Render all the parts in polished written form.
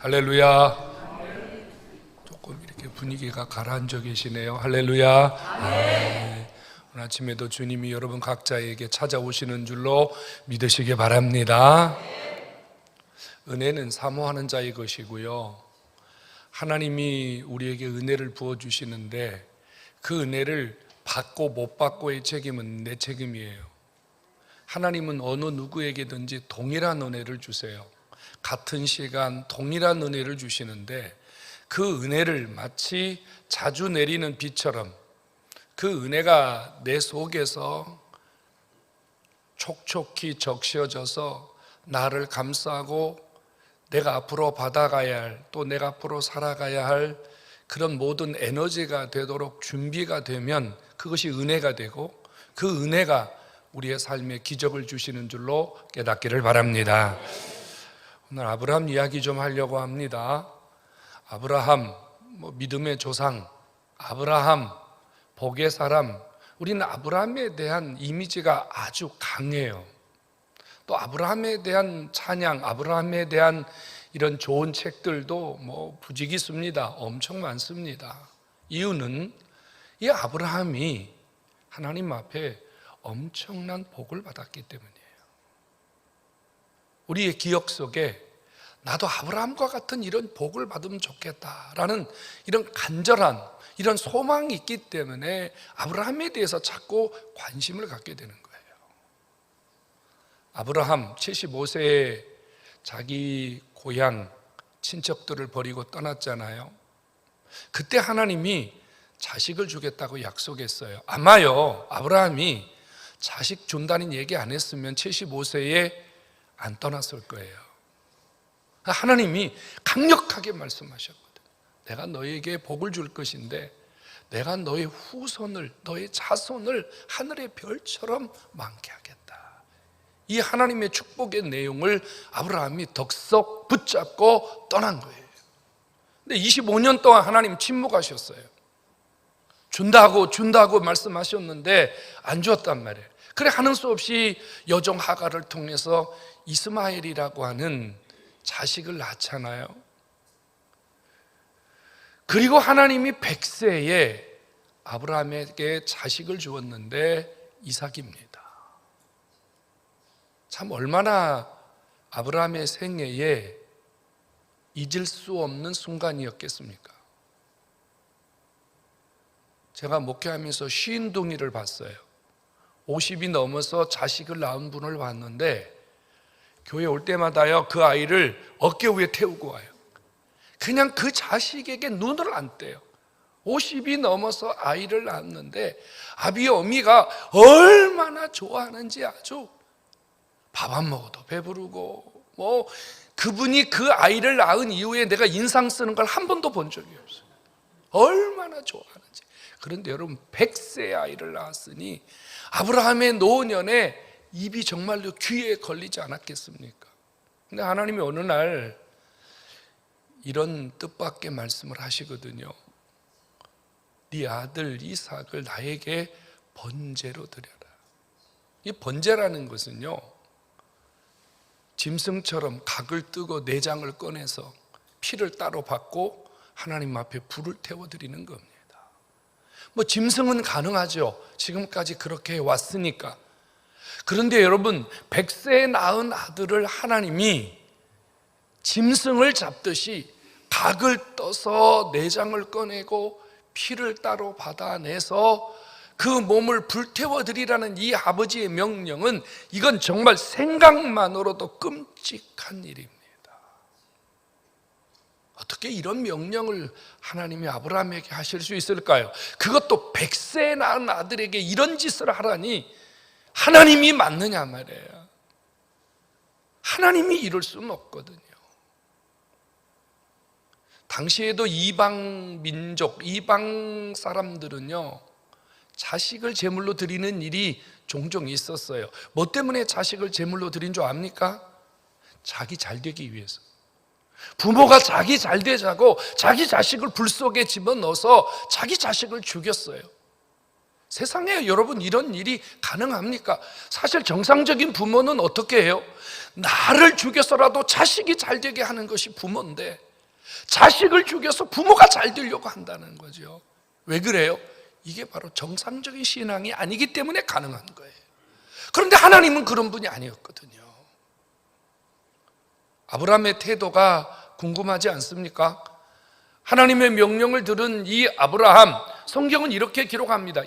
할렐루야. 조금 이렇게 분위기가 가라앉아 계시네요. 할렐루야. 네. 오늘 아침에도 주님이 여러분 각자에게 찾아오시는 줄로 믿으시기 바랍니다. 은혜는 사모하는 자의 것이고요, 하나님이 우리에게 은혜를 부어주시는데 그 은혜를 받고 못 받고의 책임은 내 책임이에요. 하나님은 어느 누구에게든지 동일한 은혜를 주세요. 같은 시간 동일한 은혜를 주시는데 그 은혜를 마치 자주 내리는 비처럼 그 은혜가 내 속에서 촉촉히 적셔져서 나를 감싸고 내가 앞으로 받아가야 할, 또 내가 앞으로 살아가야 할 그런 모든 에너지가 되도록 준비가 되면 그것이 은혜가 되고, 그 은혜가 우리의 삶에 기적을 주시는 줄로 깨닫기를 바랍니다. 오늘 아브라함 이야기 좀 하려고 합니다. 아브라함, 믿음의 조상, 아브라함, 복의 사람. 우리는 아브라함에 대한 이미지가 아주 강해요. 또 아브라함에 대한 찬양, 아브라함에 대한 이런 좋은 책들도 부지기수입니다. 엄청 많습니다. 이유는 이 아브라함이 하나님 앞에 엄청난 복을 받았기 때문이에요. 우리의 기억 속에 나도 아브라함과 같은 이런 복을 받으면 좋겠다라는 이런 간절한 이런 소망이 있기 때문에 아브라함에 대해서 자꾸 관심을 갖게 되는 거예요. 아브라함 75세에 자기 고향 친척들을 버리고 떠났잖아요. 그때 하나님이 자식을 주겠다고 약속했어요. 아마요, 아브라함이 자식 준다는 얘기 안 했으면 75세에 안 떠났을 거예요. 하나님이 강력하게 말씀하셨거든. 내가 너에게 복을 줄 것인데 내가 너의 후손을, 너의 자손을 하늘의 별처럼 많게 하겠다. 이 하나님의 축복의 내용을 아브라함이 덕석 붙잡고 떠난 거예요. 근데 25년 동안 하나님 침묵하셨어요. 준다고 말씀하셨는데 안 주었단 말이에요. 그래 하는 수 없이 여종 하갈을 통해서 이스마엘이라고 하는 자식을 낳잖아요. 그리고 하나님이 100세에 아브라함에게 자식을 주었는데 이삭입니다. 참 얼마나 아브라함의 생애에 잊을 수 없는 순간이었겠습니까? 제가 목회하면서 쉰둥이를 봤어요. 50이 넘어서 자식을 낳은 분을 봤는데 교회 올 때마다요, 그 아이를 어깨 위에 태우고 와요. 그냥 그 자식에게 눈을 안 떼요. 50이 넘어서 아이를 낳았는데 아비 어미가 얼마나 좋아하는지 아주 밥 안 먹어도 배부르고, 그분이 그 아이를 낳은 이후에 내가 인상 쓰는 걸 한 번도 본 적이 없어요. 얼마나 좋아하는지. 그런데 여러분 100세의 아이를 낳았으니 아브라함의 노년에 입이 정말로 귀에 걸리지 않았겠습니까? 근데 하나님이 어느 날 이런 뜻밖의 말씀을 하시거든요. 네 아들 이삭을 나에게 번제로 드려라. 이 번제라는 것은요, 짐승처럼 각을 뜨고 내장을 꺼내서 피를 따로 받고 하나님 앞에 불을 태워드리는 겁니다. 짐승은 가능하죠. 지금까지 그렇게 해왔으니까. 그런데 여러분, 100세에 낳은 아들을 하나님이 짐승을 잡듯이 각을 떠서 내장을 꺼내고 피를 따로 받아내서 그 몸을 불태워드리라는 이 아버지의 명령은, 이건 정말 생각만으로도 끔찍한 일입니다. 어떻게 이런 명령을 하나님이 아브라함에게 하실 수 있을까요? 그것도 100세에 낳은 아들에게 이런 짓을 하라니 하나님이 맞느냐 말이에요. 하나님이 이럴 수는 없거든요. 당시에도 이방 민족, 이방 사람들은요, 자식을 제물로 드리는 일이 종종 있었어요. 뭐 때문에 자식을 제물로 드린 줄 압니까? 자기 잘 되기 위해서. 부모가 자기 잘 되자고 자기 자식을 불 속에 집어넣어서 자기 자식을 죽였어요. 세상에 여러분 이런 일이 가능합니까? 사실 정상적인 부모는 어떻게 해요? 나를 죽여서라도 자식이 잘 되게 하는 것이 부모인데 자식을 죽여서 부모가 잘 되려고 한다는 거죠. 왜 그래요? 이게 바로 정상적인 신앙이 아니기 때문에 가능한 거예요. 그런데 하나님은 그런 분이 아니었거든요. 아브라함의 태도가 궁금하지 않습니까? 하나님의 명령을 들은 이 아브라함, 성경은 이렇게 기록합니다.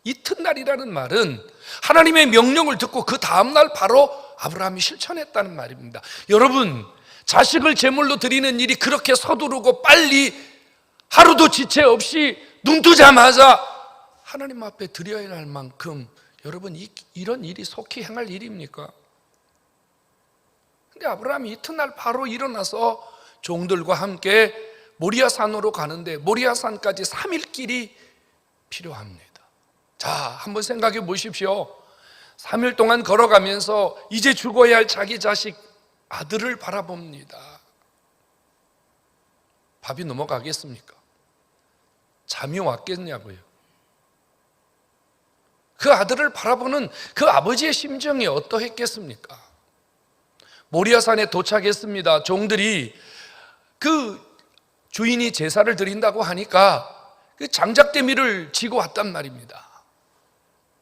이튿날이라는 말은 하나님의 명령을 듣고 그 다음날 바로 아브라함이 실천했다는 말입니다. 여러분, 자식을 제물로 드리는 일이 그렇게 서두르고 빨리 하루도 지체 없이 눈 뜨자마자 하나님 앞에 드려야 할 만큼 여러분 이런 일이 속히 행할 일입니까? 근데 아브라함이 이튿날 바로 일어나서 종들과 함께 모리아산으로 가는데 모리아산까지 3일 길이 필요합니다. 자, 한번 생각해 보십시오. 3일 동안 걸어가면서 이제 죽어야 할 자기 자식 아들을 바라봅니다. 밥이 넘어가겠습니까? 잠이 왔겠냐고요. 그 아들을 바라보는 그 아버지의 심정이 어떠했겠습니까? 모리아산에 도착했습니다. 종들이 그 주인이 제사를 드린다고 하니까 그 장작대미를 지고 왔단 말입니다.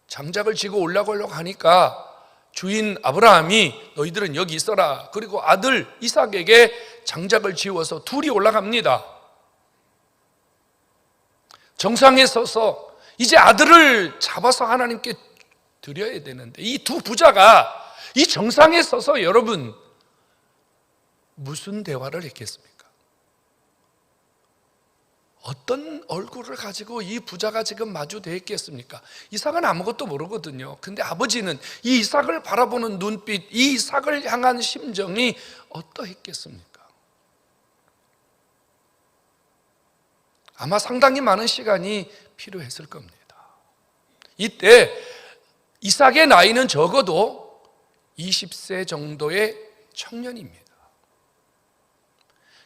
장작을 지고 올라가려고 하니까 주인 아브라함이 너희들은 여기 있어라. 그리고 아들 이삭에게 장작을 지워서 둘이 올라갑니다. 정상에 서서 이제 아들을 잡아서 하나님께 드려야 되는데 이 두 부자가 이 정상에 서서 여러분 무슨 대화를 했겠습니까? 어떤 얼굴을 가지고 이 부자가 지금 마주대했겠습니까? 이삭은 아무것도 모르거든요. 근데 아버지는 이 이삭을 바라보는 눈빛, 이 이삭을 향한 심정이 어떠했겠습니까? 아마 상당히 많은 시간이 필요했을 겁니다. 이때 이삭의 나이는 적어도 20세 정도의 청년입니다.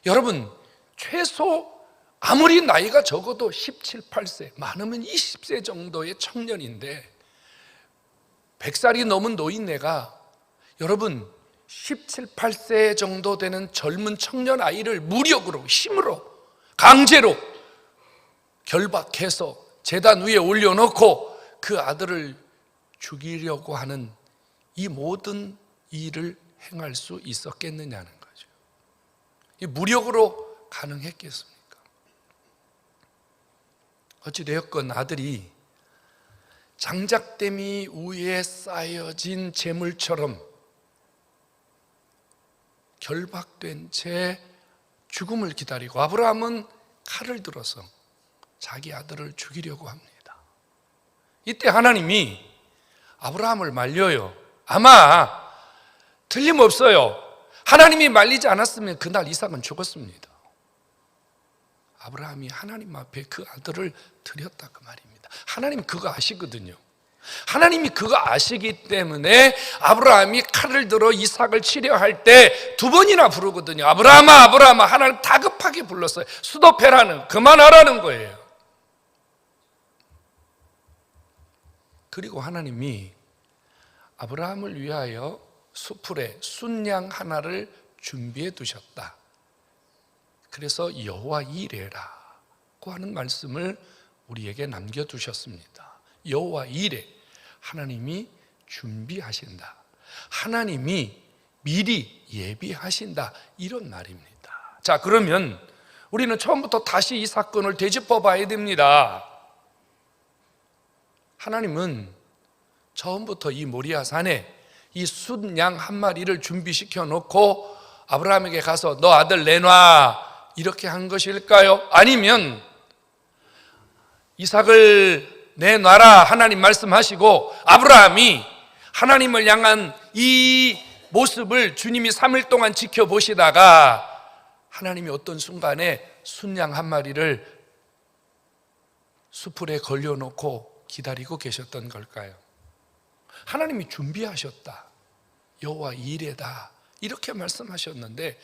여러분, 최소 아무리 나이가 적어도 17, 18세, 많으면 20세 정도의 청년인데 100살이 넘은 노인네가 여러분 17, 8세 정도 되는 젊은 청년 아이를 무력으로, 힘으로, 강제로 결박해서 제단 위에 올려놓고 그 아들을 죽이려고 하는 이 모든 일을 행할 수 있었겠느냐는 거죠. 이 무력으로 가능했겠습니까? 어찌되었건 아들이 장작대미 위에 쌓여진 재물처럼 결박된 채 죽음을 기다리고 아브라함은 칼을 들어서 자기 아들을 죽이려고 합니다. 이때 하나님이 아브라함을 말려요. 아마 틀림없어요. 하나님이 말리지 않았으면 그날 이삭은 죽었습니다. 아브라함이 하나님 앞에 그 아들을 드렸다 그 말입니다. 하나님 그거 아시거든요. 하나님이 그거 아시기 때문에 아브라함이 칼을 들어 이삭을 치려 할 때 두 번이나 부르거든요. 아브라함아, 아브라함아. 하나님 다급하게 불렀어요. 스톱해라는, 그만하라는 거예요. 그리고 하나님이 아브라함을 위하여 수풀에 순양 하나를 준비해 두셨다. 그래서 여호와 이레라고 하는 말씀을 우리에게 남겨두셨습니다. 여호와 이레, 하나님이 준비하신다. 하나님이 미리 예비하신다. 이런 말입니다. 자, 그러면 우리는 처음부터 다시 이 사건을 되짚어 봐야 됩니다. 하나님은 처음부터 이 모리아산에 이 순양 한 마리를 준비시켜 놓고 아브라함에게 가서 너 아들 내놔 이렇게 한 것일까요? 아니면 이삭을 내놔라 하나님 말씀하시고 아브라함이 하나님을 향한 이 모습을 주님이 3일 동안 지켜보시다가 하나님이 어떤 순간에 순양 한 마리를 수풀에 걸려놓고 기다리고 계셨던 걸까요? 하나님이 준비하셨다. 여호와 이레다. 이렇게 말씀하셨는데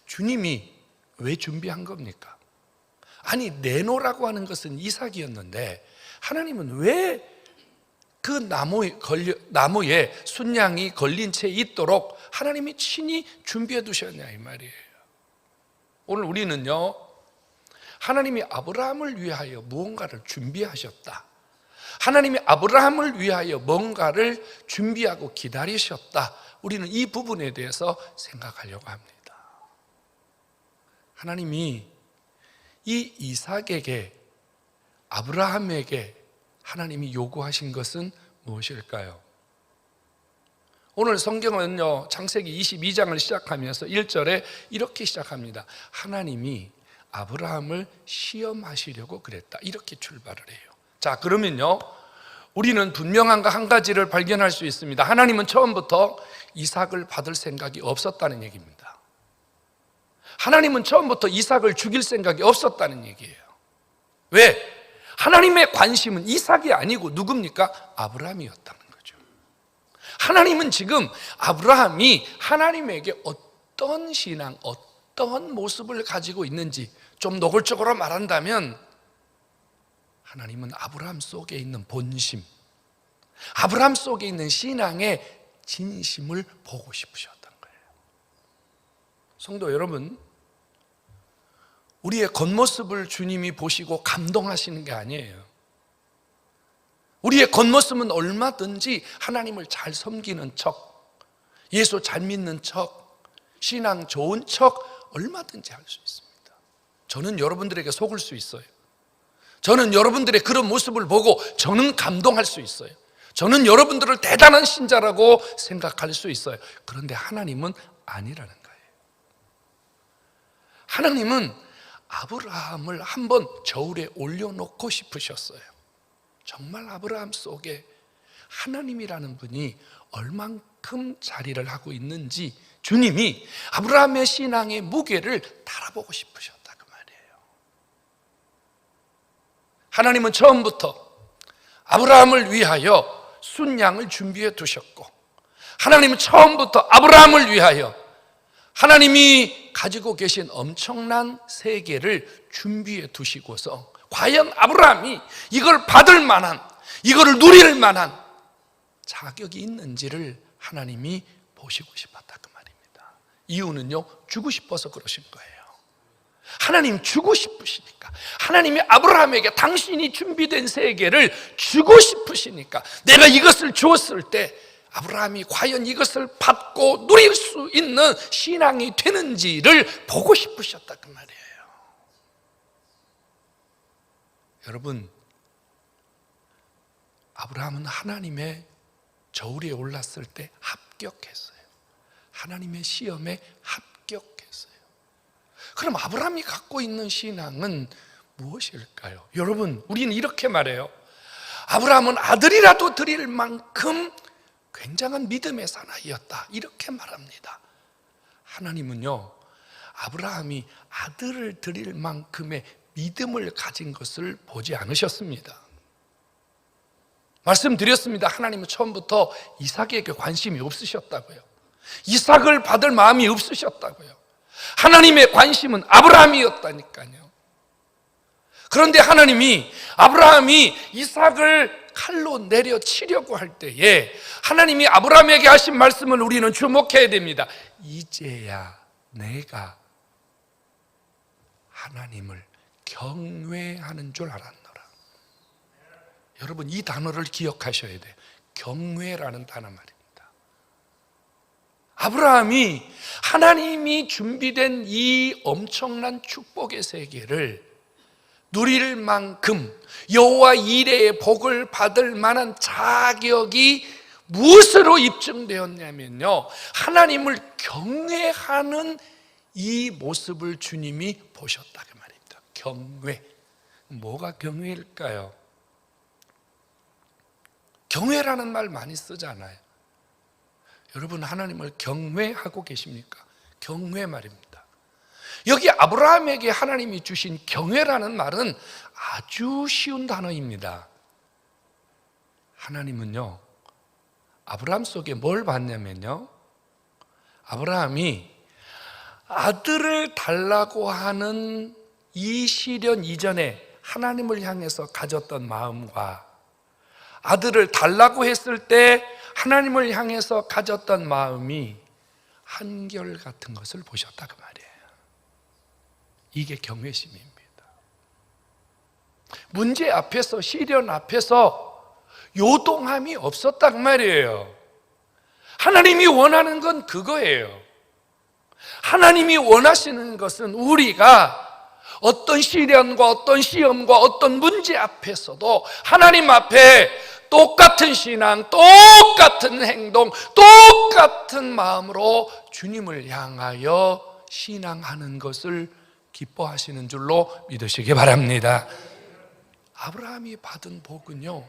주님이 왜 준비한 겁니까? 아니, 내놓으라고 하는 것은 이삭이었는데 하나님은 왜 그 나무에 순양이 걸린 채 있도록 하나님이 친히 준비해 두셨냐 이 말이에요. 오늘 우리는요, 하나님이 아브라함을 위하여 무언가를 준비하셨다, 하나님이 아브라함을 위하여 뭔가를 준비하고 기다리셨다, 우리는 이 부분에 대해서 생각하려고 합니다. 하나님이 이 이삭에게, 아브라함에게 하나님이 요구하신 것은 무엇일까요? 오늘 성경은요, 창세기 22장을 시작하면서 1절에 이렇게 시작합니다. 하나님이 아브라함을 시험하시려고 그랬다, 이렇게 출발을 해요. 자, 그러면요, 우리는 분명한 거 한 가지를 발견할 수 있습니다. 하나님은 처음부터 이삭을 받을 생각이 없었다는 얘기입니다. 하나님은 처음부터 이삭을 죽일 생각이 없었다는 얘기예요. 왜? 하나님의 관심은 이삭이 아니고 누굽니까? 아브라함이었다는 거죠. 하나님은 지금 아브라함이 하나님에게 어떤 신앙, 어떤 모습을 가지고 있는지 좀 노골적으로 말한다면, 하나님은 아브라함 속에 있는 본심, 아브라함 속에 있는 신앙의 진심을 보고 싶으셨던 거예요. 성도 여러분, 우리의 겉모습을 주님이 보시고 감동하시는 게 아니에요. 우리의 겉모습은 얼마든지 하나님을 잘 섬기는 척, 예수 잘 믿는 척, 신앙 좋은 척 얼마든지 할 수 있습니다. 저는 여러분들에게 속을 수 있어요. 저는 여러분들의 그런 모습을 보고 저는 감동할 수 있어요. 저는 여러분들을 대단한 신자라고 생각할 수 있어요. 그런데 하나님은 아니라는 거예요. 하나님은 아브라함을 한번 저울에 올려놓고 싶으셨어요. 정말 아브라함 속에 하나님이라는 분이 얼만큼 자리를 하고 있는지 주님이 아브라함의 신앙의 무게를 달아보고 싶으셨다, 그 말이에요. 하나님은 처음부터 아브라함을 위하여 순양을 준비해 두셨고, 하나님은 처음부터 아브라함을 위하여 하나님이 가지고 계신 엄청난 세계를 준비해 두시고서 과연 아브라함이 이걸 받을 만한, 이거를 누릴 만한 자격이 있는지를 하나님이 보시고 싶었다, 그 말입니다. 이유는요, 주고 싶어서 그러신 거예요. 하나님 주고 싶으시니까, 하나님이 아브라함에게 당신이 준비된 세계를 주고 싶으시니까, 내가 이것을 주었을 때 아브라함이 과연 이것을 받고 누릴 수 있는 신앙이 되는지를 보고 싶으셨다, 그 말이에요. 여러분, 아브라함은 하나님의 저울에 올랐을 때 합격했어요. 하나님의 시험에 합격했어요. 그럼 아브라함이 갖고 있는 신앙은 무엇일까요? 여러분, 우리는 이렇게 말해요. 아브라함은 아들이라도 드릴 만큼 굉장한 믿음의 사나이였다, 이렇게 말합니다. 하나님은요, 아브라함이 아들을 드릴 만큼의 믿음을 가진 것을 보지 않으셨습니다. 말씀드렸습니다. 하나님은 처음부터 이삭에게 관심이 없으셨다고요. 이삭을 받을 마음이 없으셨다고요. 하나님의 관심은 아브라함이었다니까요. 그런데 하나님이 아브라함이 이삭을 칼로 내려치려고 할 때에 하나님이 아브라함에게 하신 말씀을 우리는 주목해야 됩니다. 이제야 내가 하나님을 경외하는 줄 알았노라. 여러분, 이 단어를 기억하셔야 돼요. 경외라는 단어 말입니다. 아브라함이 하나님이 준비된 이 엄청난 축복의 세계를 누릴 만큼 여호와 이레의 복을 받을 만한 자격이 무엇으로 입증되었냐면요, 하나님을 경외하는 이 모습을 주님이 보셨다, 그 말입니다. 경외. 뭐가 경외일까요? 경외라는 말 많이 쓰잖아요. 여러분, 하나님을 경외하고 계십니까? 경외 말입니다. 여기 아브라함에게 하나님이 주신 경외라는 말은 아주 쉬운 단어입니다. 하나님은요, 아브라함 속에 뭘 봤냐면요, 아브라함이 아들을 달라고 하는 이 시련 이전에 하나님을 향해서 가졌던 마음과 아들을 달라고 했을 때 하나님을 향해서 가졌던 마음이 한결같은 것을 보셨다, 그 말이에요. 이게 경외심입니다. 문제 앞에서, 시련 앞에서 요동함이 없었단 말이에요. 하나님이 원하는 건 그거예요. 하나님이 원하시는 것은 우리가 어떤 시련과 어떤 시험과 어떤 문제 앞에서도 하나님 앞에 똑같은 신앙, 똑같은 행동, 똑같은 마음으로 주님을 향하여 신앙하는 것을 기뻐하시는 줄로 믿으시기 바랍니다. 아브라함이 받은 복은요,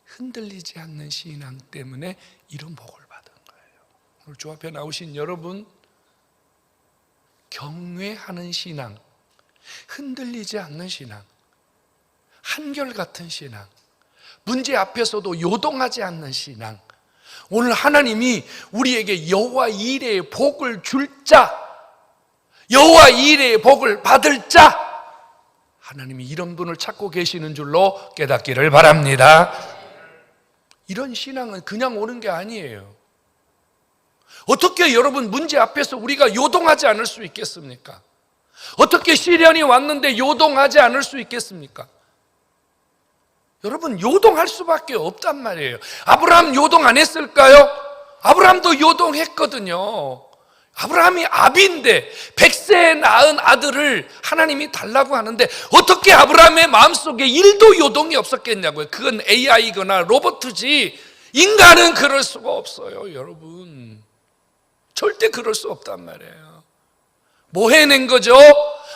흔들리지 않는 신앙 때문에 이런 복을 받은 거예요. 오늘 주 앞에 나오신 여러분, 경외하는 신앙, 흔들리지 않는 신앙, 한결같은 신앙, 문제 앞에서도 요동하지 않는 신앙, 오늘 하나님이 우리에게 여호와 이레의 복을 줄 자, 여호와 이레의 복을 받을 자, 하나님이 이런 분을 찾고 계시는 줄로 깨닫기를 바랍니다. 이런 신앙은 그냥 오는 게 아니에요. 어떻게 여러분 문제 앞에서 우리가 요동하지 않을 수 있겠습니까? 어떻게 시련이 왔는데 요동하지 않을 수 있겠습니까? 여러분, 요동할 수밖에 없단 말이에요. 아브라함 요동 안 했을까요? 아브라함도 요동했거든요. 아브라함이 아비인데 100세에 낳은 아들을 하나님이 달라고 하는데 어떻게 아브라함의 마음속에 1도 요동이 없었겠냐고요. 그건 AI거나 로봇이지 인간은 그럴 수가 없어요. 여러분, 절대 그럴 수 없단 말이에요. 뭐 해낸 거죠?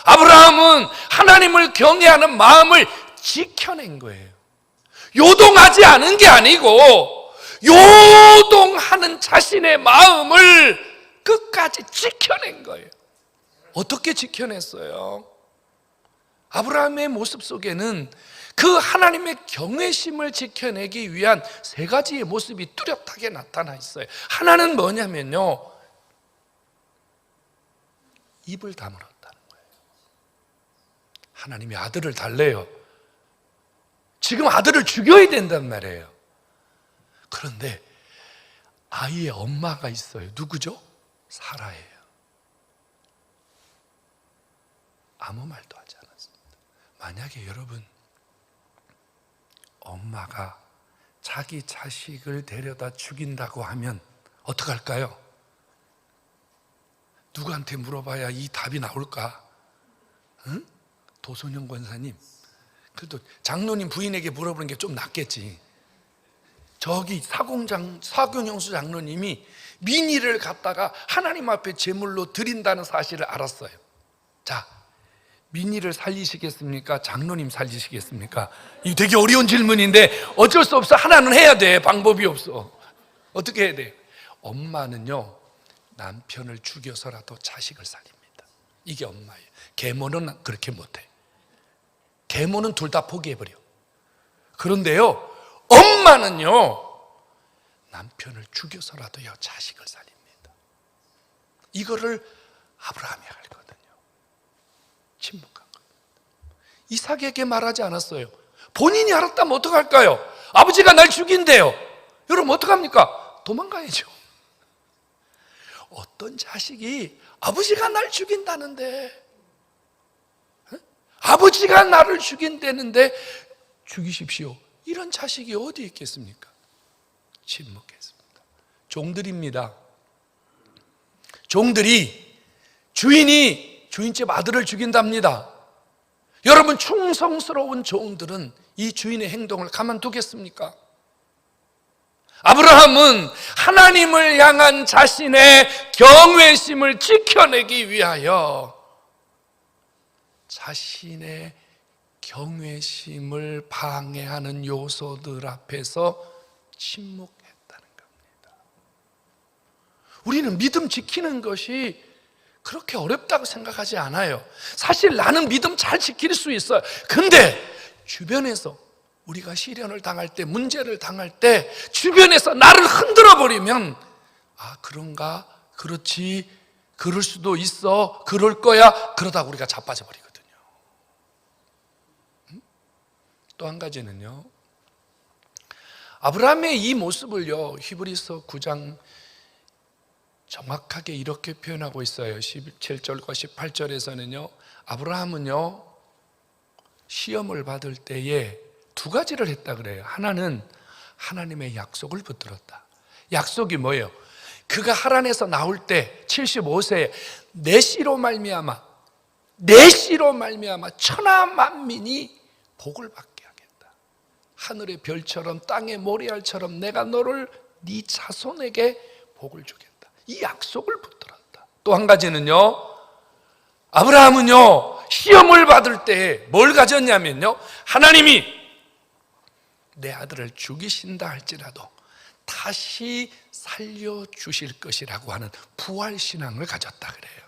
아브라함은 하나님을 경외하는 마음을 지켜낸 거예요. 요동하지 않은 게 아니고 요동하는 자신의 마음을 끝까지 지켜낸 거예요. 어떻게 지켜냈어요? 아브라함의 모습 속에는 그 하나님의 경외심을 지켜내기 위한 세 가지의 모습이 뚜렷하게 나타나 있어요. 하나는 뭐냐면요, 입을 다물었다는 거예요. 하나님이 아들을 달래요. 지금 아들을 죽여야 된단 말이에요. 그런데 아이의 엄마가 있어요. 누구죠? 사라예요. 아무 말도 하지 않았습니다. 만약에 여러분, 엄마가 자기 자식을 데려다 죽인다고 하면 어떡할까요? 누구한테 물어봐야 이 답이 나올까? 응? 도선영 권사님, 그래도 장로님 부인에게 물어보는 게 좀 낫겠지. 저기 사경영수 장로님이 민희를 갖다가 하나님 앞에 제물로 드린다는 사실을 알았어요. 자, 민희를 살리시겠습니까? 장로님 살리시겠습니까? 이거 되게 어려운 질문인데 어쩔 수 없어. 하나는 해야 돼. 방법이 없어. 어떻게 해야 돼? 엄마는요, 남편을 죽여서라도 자식을 살립니다. 이게 엄마예요. 계모는 그렇게 못해. 계모는 둘 다 포기해버려. 그런데요, 엄마는요, 남편을 죽여서라도요 자식을 살립니다. 이거를 아브라함이 알거든요. 침묵한 겁니다. 이삭에게 말하지 않았어요. 본인이 알았다면 어떡할까요? 아버지가 날 죽인대요. 여러분 어떡합니까? 도망가야죠. 어떤 자식이 아버지가 날 죽인다는데, 아버지가 나를 죽인다는데 죽이십시오, 이런 자식이 어디 있겠습니까? 침묵했습니다. 종들입니다. 종들이, 주인이 주인집 아들을 죽인답니다. 여러분, 충성스러운 종들은 이 주인의 행동을 가만두겠습니까? 아브라함은 하나님을 향한 자신의 경외심을 지켜내기 위하여 자신의 경외심을 방해하는 요소들 앞에서 침묵했다는 겁니다. 우리는 믿음 지키는 것이 그렇게 어렵다고 생각하지 않아요. 사실 나는 믿음 잘 지킬 수 있어요. 근데 주변에서 우리가 시련을 당할 때, 문제를 당할 때 주변에서 나를 흔들어 버리면, 아, 그런가? 그렇지, 그럴 수도 있어, 그럴 거야, 그러다가 우리가 자빠져 버리거든요. 또 한 가지는요, 아브라함의 이 모습을요, 히브리서 9장 정확하게 이렇게 표현하고 있어요. 17절과 18절에서는요, 아브라함은요, 시험을 받을 때에 두 가지를 했다 그래요. 하나는 하나님의 약속을 붙들었다. 약속이 뭐예요? 그가 하란에서 나올 때 75세에 내 씨로 말미암아 천하 만민이 복을 받게 하겠다. 하늘의 별처럼 땅의 모래알처럼 내가 너를 네 자손에게 복을 주겠다. 이 약속을 붙들었다. 또 한 가지는요, 아브라함은요, 시험을 받을 때 뭘 가졌냐면요, 하나님이 내 아들을 죽이신다 할지라도 다시 살려주실 것이라고 하는 부활신앙을 가졌다 그래요.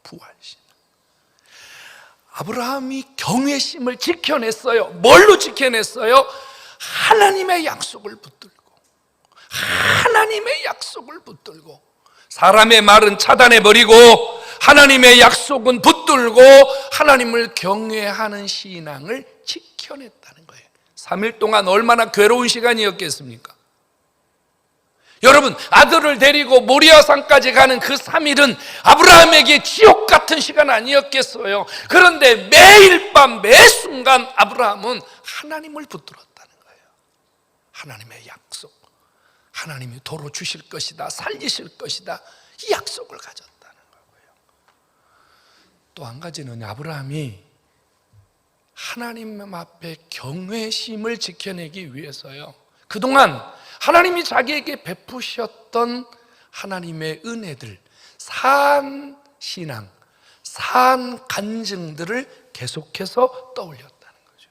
부활신앙. 아브라함이 경외심을 지켜냈어요. 뭘로 지켜냈어요? 하나님의 약속을 붙들고, 하나님의 약속을 붙들고, 사람의 말은 차단해버리고 하나님의 약속은 붙들고 하나님을 경외하는 신앙을 지켜냈다는 거예요. 3일 동안 얼마나 괴로운 시간이었겠습니까? 여러분, 아들을 데리고 모리아산까지 가는 그 3일은 아브라함에게 지옥 같은 시간 아니었겠어요? 그런데 매일 밤 매 순간 아브라함은 하나님을 붙들었다는 거예요. 하나님의 약속, 하나님이 도로 주실 것이다, 살리실 것이다, 이 약속을 가졌다는 거고요. 또 한 가지는 아브라함이 하나님 앞에 경외심을 지켜내기 위해서요, 그동안 하나님이 자기에게 베푸셨던 하나님의 은혜들, 산 신앙, 산 간증들을 계속해서 떠올렸다는 거죠.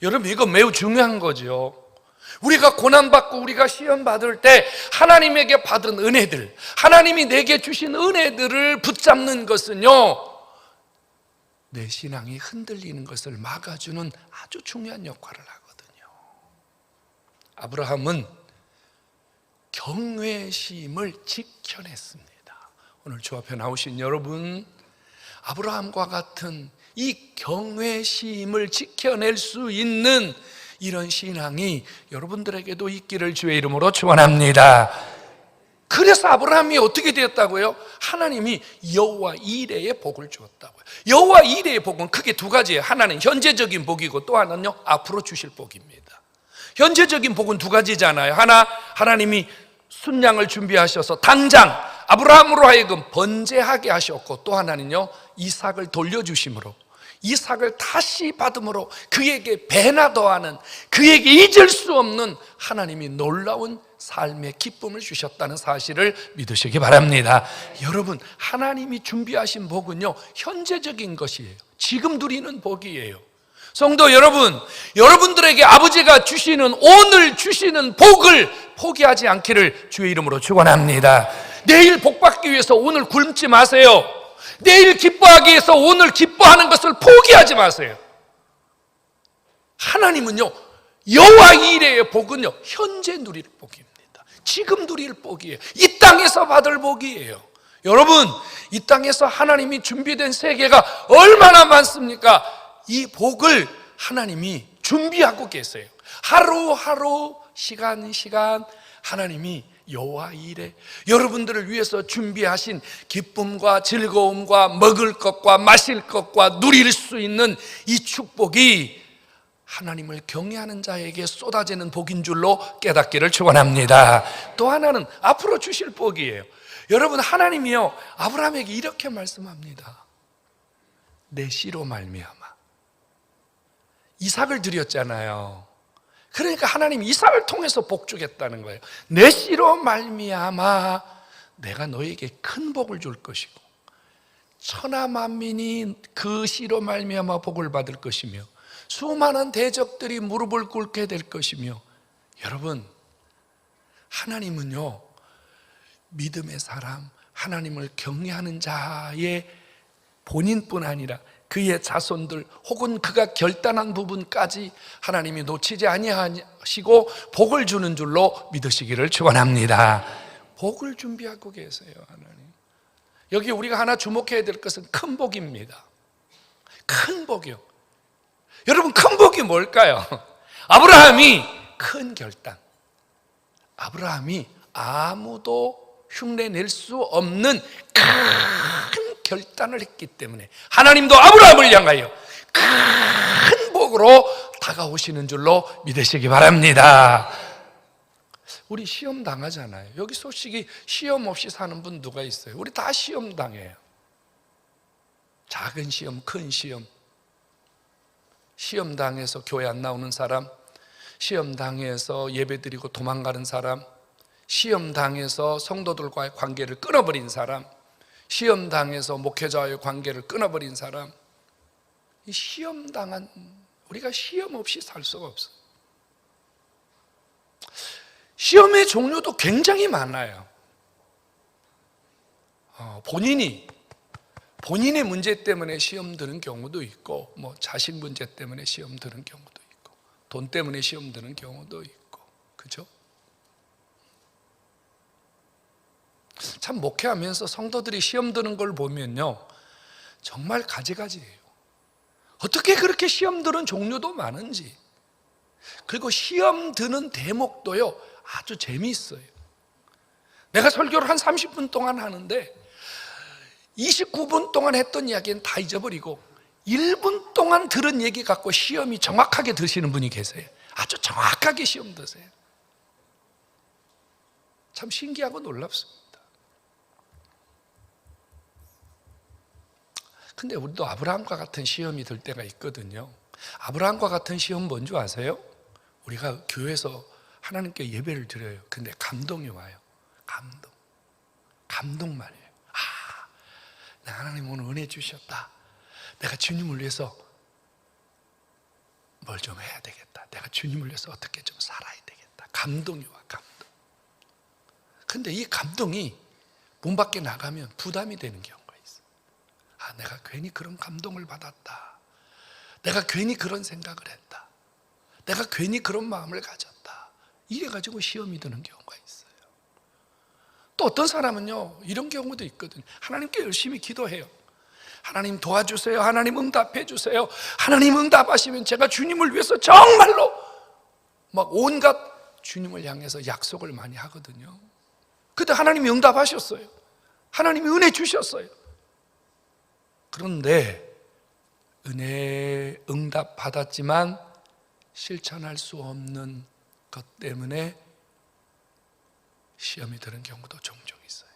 여러분, 이거 매우 중요한 거죠. 우리가 고난받고 우리가 시험받을 때 하나님에게 받은 은혜들, 하나님이 내게 주신 은혜들을 붙잡는 것은요, 내 신앙이 흔들리는 것을 막아주는 아주 중요한 역할을 하거든요. 아브라함은 경외심을 지켜냈습니다. 오늘 주 앞에 나오신 여러분, 아브라함과 같은 이 경외심을 지켜낼 수 있는 이런 신앙이 여러분들에게도 있기를 주의 이름으로 축원합니다. 그래서 아브라함이 어떻게 되었다고요? 하나님이 여호와 이레의 복을 주었다고요. 여호와 이레의 복은 크게 두 가지예요. 하나는 현재적인 복이고 또 하나는요, 앞으로 주실 복입니다. 현재적인 복은 두 가지잖아요. 하나, 하나님이 순양을 준비하셔서 당장 아브라함으로 하여금 번제하게 하셨고, 또 하나는요, 이삭을 돌려주심으로, 이삭을 다시 받음으로 그에게 배나 더하는, 그에게 잊을 수 없는 하나님이 놀라운 삶의 기쁨을 주셨다는 사실을 믿으시기 바랍니다. 여러분, 하나님이 준비하신 복은요, 현재적인 것이에요. 지금 누리는 복이에요. 성도 여러분, 여러분들에게 아버지가 주시는, 오늘 주시는 복을 포기하지 않기를 주의 이름으로 축원합니다. 내일 복받기 위해서 오늘 굶지 마세요. 내일 기뻐하기 위해서 오늘 기뻐하는 것을 포기하지 마세요. 하나님은요, 여호와 이레의 복은요, 현재 누릴 복입니다. 지금 누릴 복이에요. 이 땅에서 받을 복이에요. 여러분, 이 땅에서 하나님이 준비된 세계가 얼마나 많습니까? 이 복을 하나님이 준비하고 계세요. 하루하루, 시간 하나님이 여호와 이레, 여러분들을 위해서 준비하신 기쁨과 즐거움과 먹을 것과 마실 것과 누릴 수 있는 이 축복이 하나님을 경외하는 자에게 쏟아지는 복인 줄로 깨닫기를 축원합니다. 또 하나는 앞으로 주실 복이에요. 여러분, 하나님이요, 아브라함에게 이렇게 말씀합니다. 내 씨로 말미암아. 이삭을 드렸잖아요. 그러니까 하나님이 이삭을 통해서 복 주겠다는 거예요. 내 씨로 말미암아 내가 너에게 큰 복을 줄 것이고 천하 만민이 그 씨로 말미암아 복을 받을 것이며 수많은 대적들이 무릎을 꿇게 될 것이며, 여러분, 하나님은요, 믿음의 사람, 하나님을 경외하는 자의 본인뿐 아니라 그의 자손들 혹은 그가 결단한 부분까지 하나님이 놓치지 아니하시고 복을 주는 줄로 믿으시기를 축원합니다. 복을 준비하고 계세요, 하나님. 여기 우리가 하나 주목해야 될 것은 큰 복입니다. 큰 복이요. 여러분, 큰 복이 뭘까요? 아브라함이 큰 결단, 아브라함이 아무도 흉내낼 수 없는 큰 결단을 했기 때문에 하나님도 아브라함을 향하여 큰 복으로 다가오시는 줄로 믿으시기 바랍니다. 우리 시험 당하잖아요. 여기 솔직히 시험 없이 사는 분 누가 있어요? 우리 다 시험 당해요. 작은 시험, 큰 시험. 시험 당해서 교회 안 나오는 사람, 시험 당해서 예배드리고 도망가는 사람, 시험 당해서 성도들과의 관계를 끊어버린 사람, 시험 당해서 목회자와의 관계를 끊어버린 사람. 이 시험 당한 우리가 시험 없이 살 수가 없어요. 시험의 종류도 굉장히 많아요. 본인의 문제 때문에 시험 드는 경우도 있고, 자식 문제 때문에 시험 드는 경우도 있고, 돈 때문에 시험 드는 경우도 있고, 그죠? 참 목회하면서 성도들이 시험 드는 걸 보면요, 정말 가지가지예요. 어떻게 그렇게 시험 드는 종류도 많은지, 그리고 시험 드는 대목도요 아주 재미있어요. 내가 설교를 한 30분 동안 하는데 29분 동안 했던 이야기는 다 잊어버리고 1분 동안 들은 얘기 갖고 시험이 정확하게 드시는 분이 계세요. 아주 정확하게 시험 드세요. 참 신기하고 놀랍습니다. 근데 우리도 아브라함과 같은 시험이 들 때가 있거든요. 아브라함과 같은 시험 뭔지 아세요? 우리가 교회에서 하나님께 예배를 드려요. 근데 감동이 와요. 감동 말이에요. 하나님 오늘 은혜 주셨다. 내가 주님을 위해서 뭘 좀 해야 되겠다. 내가 주님을 위해서 어떻게 좀 살아야 되겠다. 감동이 와, 감동. 근데 이 감동이 문 밖에 나가면 부담이 되는 경우가 있어요. 내가 괜히 그런 감동을 받았다. 내가 괜히 그런 생각을 했다. 내가 괜히 그런 마음을 가졌다. 이래가지고 시험이 드는 경우가 있어요. 또 어떤 사람은요, 이런 경우도 있거든요. 하나님께 열심히 기도해요. 하나님 도와주세요. 하나님 응답해 주세요. 하나님 응답하시면 제가 주님을 위해서 정말로 막 온갖 주님을 향해서 약속을 많이 하거든요. 근데 하나님이 응답하셨어요. 하나님이 은혜 주셨어요. 그런데 은혜 응답 받았지만 실천할 수 없는 것 때문에 시험이 드는 경우도 종종 있어요.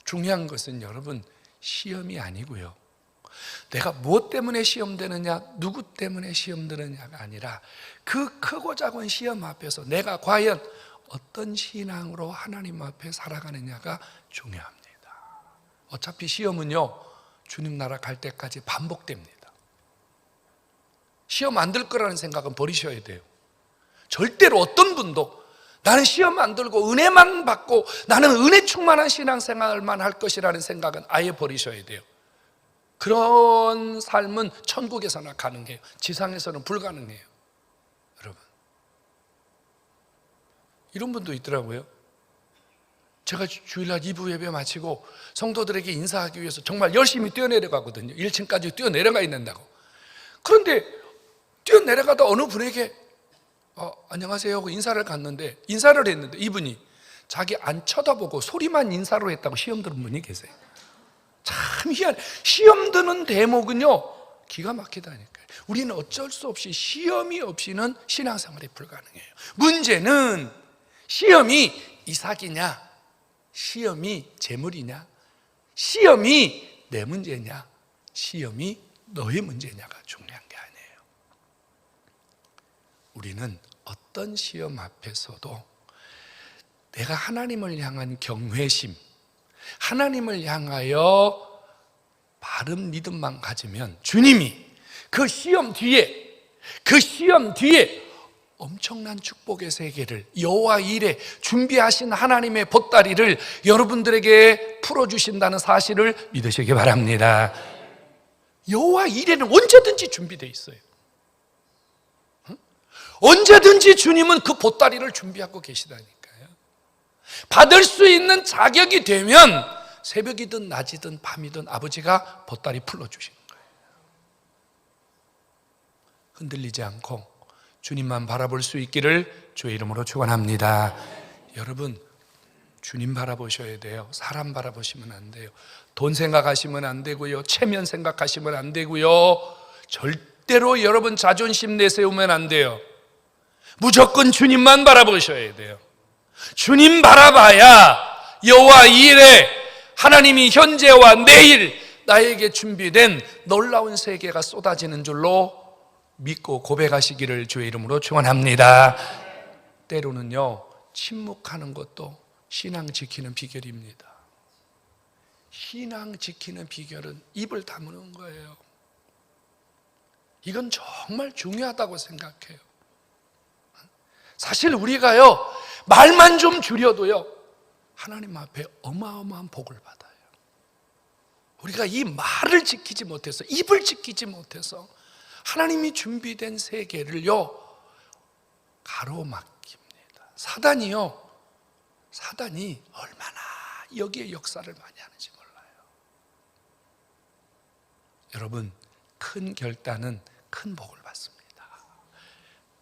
중요한 것은 여러분, 시험이 아니고요, 내가 무엇 때문에 시험되느냐, 누구 때문에 시험되느냐가 아니라 그 크고 작은 시험 앞에서 내가 과연 어떤 신앙으로 하나님 앞에 살아가느냐가 중요합니다. 어차피 시험은요, 주님 나라 갈 때까지 반복됩니다. 시험 안 들 거라는 생각은 버리셔야 돼요. 절대로 어떤 분도 나는 시험 안 들고 은혜만 받고 나는 은혜 충만한 신앙생활만 할 것이라는 생각은 아예 버리셔야 돼요. 그런 삶은 천국에서나 가능해요. 지상에서는 불가능해요. 여러분, 이런 분도 있더라고요. 제가 주일날 2부 예배 마치고 성도들에게 인사하기 위해서 정말 열심히 뛰어내려가거든요. 1층까지 뛰어내려가 있는다고. 그런데 뛰어내려가다 어느 분에게 안녕하세요 하고 인사를 했는데 이분이 자기 안 쳐다보고 소리만 인사로 했다고 시험 드는 분이 계세요. 참 희한해. 시험 드는 대목은요, 기가 막히다니까요. 우리는 어쩔 수 없이 시험이 없이는 신앙생활이 불가능해요. 문제는 시험이 이삭이냐, 시험이 재물이냐, 시험이 내 문제냐, 시험이 너의 문제냐가 중요한 게 아니에요. 우리는 어떤 시험 앞에서도 내가 하나님을 향한 경외심, 하나님을 향하여 바른 믿음만 가지면 주님이 그 시험 뒤에 엄청난 축복의 세계를, 여호와 일에 준비하신 하나님의 보따리를 여러분들에게 풀어주신다는 사실을 믿으시기 바랍니다. 여호와 일에는 언제든지 준비되어 있어요. 언제든지 주님은 그 보따리를 준비하고 계시다니까요. 받을 수 있는 자격이 되면 새벽이든 낮이든 밤이든 아버지가 보따리 풀어주시는 거예요. 흔들리지 않고 주님만 바라볼 수 있기를 주의 이름으로 축원합니다. 여러분, 주님 바라보셔야 돼요. 사람 바라보시면 안 돼요. 돈 생각하시면 안 되고요. 체면 생각하시면 안 되고요. 절대로 여러분 자존심 내세우면 안 돼요. 무조건 주님만 바라보셔야 돼요. 주님 바라봐야 여호와 이레 하나님이 현재와 내일 나에게 준비된 놀라운 세계가 쏟아지는 줄로 믿고 고백하시기를 주의 이름으로 축원합니다. 때로는요, 침묵하는 것도 신앙 지키는 비결입니다. 신앙 지키는 비결은 입을 다무는 거예요. 이건 정말 중요하다고 생각해요. 사실 우리가요, 말만 좀 줄여도요, 하나님 앞에 어마어마한 복을 받아요. 우리가 이 말을 지키지 못해서, 입을 지키지 못해서 하나님이 준비된 세계를요 가로막힙니다. 사단이 얼마나 여기에 역사를 많이 하는지 몰라요. 여러분, 큰 결단은 큰 복을 받습니다.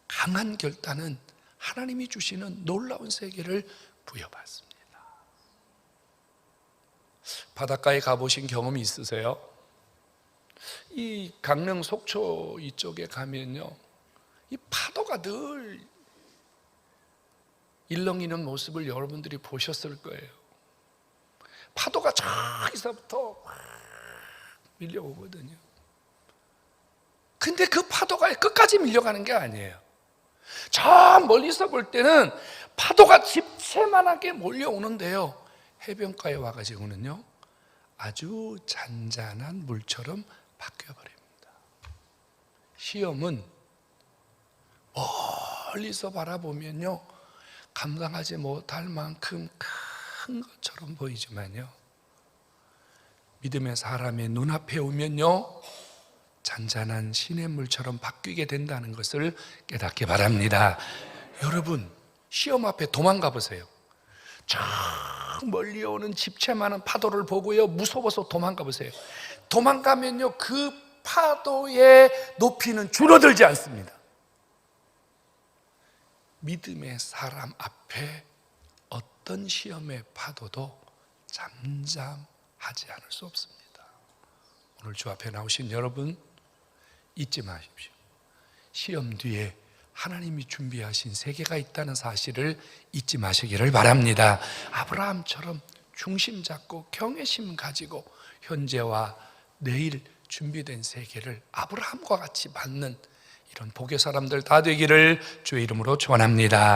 강한 결단은 하나님이 주시는 놀라운 세계를 부여받습니다. 바닷가에 가보신 경험이 있으세요? 이 강릉 속초 이쪽에 가면요, 이 파도가 늘 일렁이는 모습을 여러분들이 보셨을 거예요. 파도가 저기서부터 밀려오거든요. 근데 그 파도가 끝까지 밀려가는 게 아니에요. 저 멀리서 볼 때는 파도가 집채만하게 몰려오는데요, 해변가에 와가지고는요 아주 잔잔한 물처럼 바뀌어버립니다. 시험은 멀리서 바라보면요 감당하지 못할 만큼 큰 것처럼 보이지만요, 믿음의 사람의 눈앞에 오면요 잔잔한 시냇물처럼 바뀌게 된다는 것을 깨닫기 바랍니다. 여러분, 시험 앞에 도망가 보세요. 저 멀리 오는 집채만한 파도를 보고요 무서워서 도망가 보세요. 도망가면요 그 파도의 높이는 줄어들지 않습니다. 믿음의 사람 앞에 어떤 시험의 파도도 잠잠하지 않을 수 없습니다. 오늘 주 앞에 나오신 여러분, 잊지 마십시오. 시험 뒤에 하나님이 준비하신 세계가 있다는 사실을 잊지 마시기를 바랍니다. 아브라함처럼 중심 잡고 경외심 가지고 현재와 내일 준비된 세계를 아브라함과 같이 받는 이런 복의 사람들 다 되기를 주의 이름으로 축원합니다.